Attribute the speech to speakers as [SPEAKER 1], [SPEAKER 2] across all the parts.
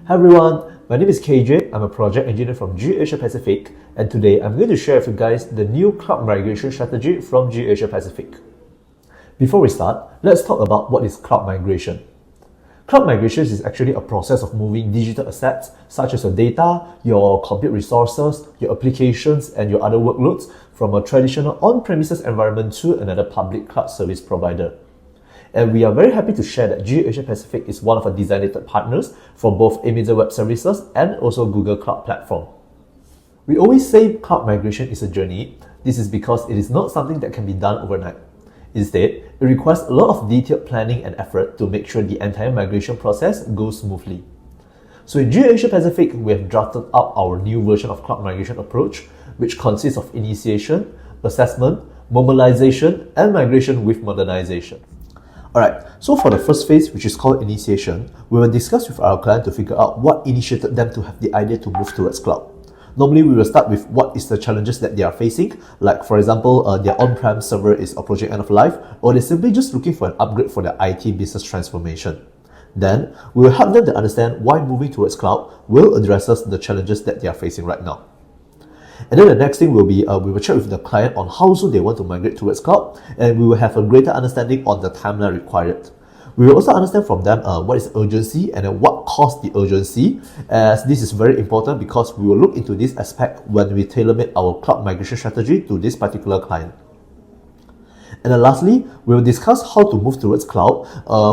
[SPEAKER 1] Hi everyone, my name is KJ. I'm a project engineer from G-AsiaPacific, and today I'm going to share with you guys the new cloud migration strategy from G-AsiaPacific. Before we start, let's talk about what is cloud migration. Cloud migration is actually a process of moving digital assets such as your data, your compute resources, your applications, and your other workloads from a traditional on-premises environment to another public cloud service provider. And we are very happy to share that G-AsiaPacific is one of our designated partners for both Amazon Web Services and also Google Cloud Platform. We always say cloud migration is a journey. This is because it is not something that can be done overnight. Instead, it requires a lot of detailed planning and effort to make sure the entire migration process goes smoothly. So in G-AsiaPacific, we have drafted up our new version of cloud migration approach, which consists of initiation, assessment, mobilization, and migration with modernization. Alright, so for the first phase, which is called initiation, we will discuss with our client to figure out what initiated them to have the idea to move towards cloud. Normally, we will start with what is the challenges that they are facing, like for example, their on-prem server is approaching end of life, or they're simply just looking for an upgrade for their IT business transformation. Then, we will help them to understand why moving towards cloud will address the challenges that they are facing right now. And then the next thing will be, we will check with the client on how soon they want to migrate towards cloud, and we will have a greater understanding on the timeline required. We will also understand from them what is urgency and what caused the urgency, as this is very important because we will look into this aspect when we tailor-make our cloud migration strategy to this particular client. And then lastly, we will discuss how to move towards cloud.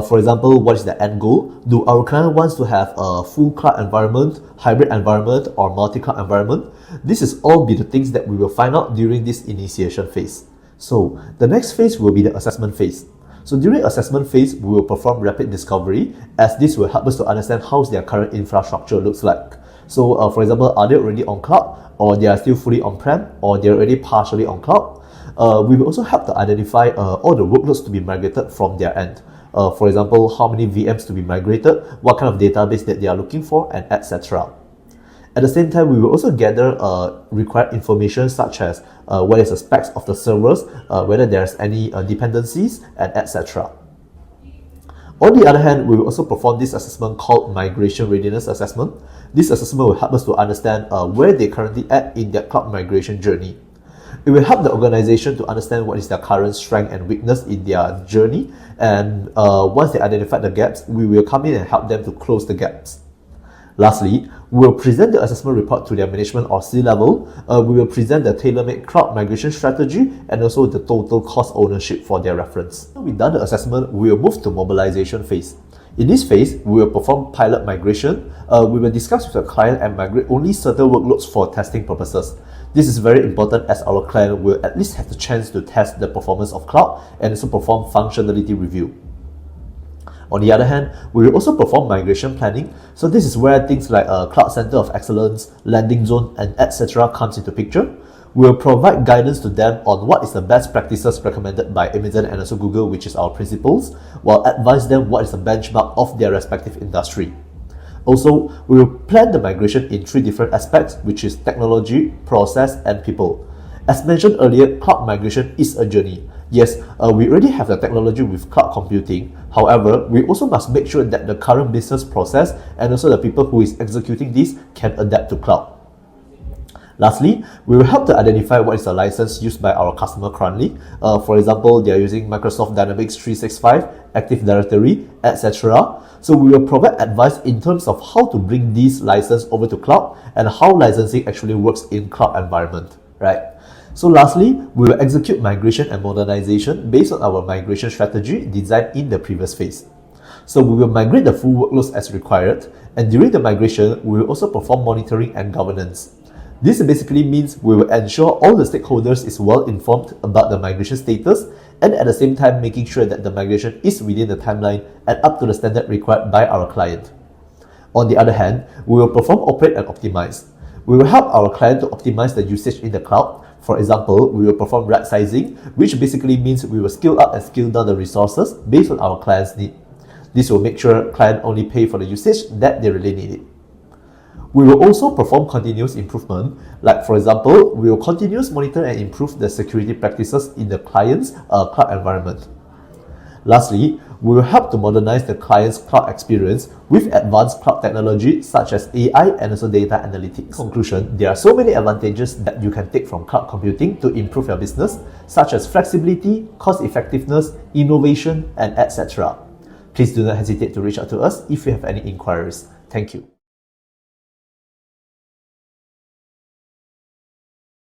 [SPEAKER 1] For example, what is the end goal? Do our client wants to have a full cloud environment, hybrid environment, or multi-cloud environment? This is all be the things that we will find out during this initiation phase. So the next phase will be the assessment phase. So during assessment phase, we will perform rapid discovery, as this will help us to understand how their current infrastructure looks like. So for example, are they already on cloud, or they are still fully on-prem, or they are already partially on cloud? We will also help to identify all the workloads to be migrated from their end. For example, how many VMs to be migrated, what kind of database that they are looking for, and etc. At the same time, we will also gather required information such as what is the specs of the servers, whether there's any dependencies, and etc. On the other hand, we will also perform this assessment called Migration Readiness Assessment. This assessment will help us to understand where they currently at in their cloud migration journey. It will help the organization to understand what is their current strength and weakness in their journey, and once they identify the gaps, we will come in and help them to close the gaps. Lastly, we will present the assessment report to their management or C-level. We will present the tailor-made cloud migration strategy and also the total cost ownership for their reference. When we've done the assessment, we will move to mobilization phase. In this phase, we will perform pilot migration. We will discuss with the client and migrate only certain workloads for testing purposes. This is very important as our client will at least have the chance to test the performance of cloud and also perform functionality review. On the other hand, we will also perform migration planning. So this is where things like a Cloud Center of Excellence, Landing Zone, and etc. comes into picture. We will provide guidance to them on what is the best practices recommended by Amazon and also Google, which is our principals, while advise them what is the benchmark of their respective industry. Also, we will plan the migration in 3 different aspects, which is technology, process, and people. As mentioned earlier, cloud migration is a journey. Yes, we already have the technology with cloud computing. However, we also must make sure that the current business process and also the people who is executing this can adapt to cloud. Lastly, we will help to identify what is the license used by our customer currently. For example, they are using Microsoft Dynamics 365, Active Directory, etc. So we will provide advice in terms of how to bring these licenses over to cloud and how licensing actually works in cloud environment, right? So lastly, we will execute migration and modernization based on our migration strategy designed in the previous phase. So we will migrate the full workloads as required, and during the migration, we will also perform monitoring and governance. This basically means we will ensure all the stakeholders is well informed about the migration status, and at the same time making sure that the migration is within the timeline and up to the standard required by our client. On the other hand, we will perform operate and optimize. We will help our client to optimize the usage in the cloud. For example, we will perform right sizing, which basically means we will scale up and scale down the resources based on our client's need. This will make sure client only pay for the usage that they really need it. We will also perform continuous improvement, like for example, we will continuously monitor and improve the security practices in the client's cloud environment. Lastly, we will help to modernize the client's cloud experience with advanced cloud technology such as AI and also data analytics. In conclusion, there are so many advantages that you can take from cloud computing to improve your business, such as flexibility, cost effectiveness, innovation, and etc. Please do not hesitate to reach out to us if you have any inquiries. Thank you.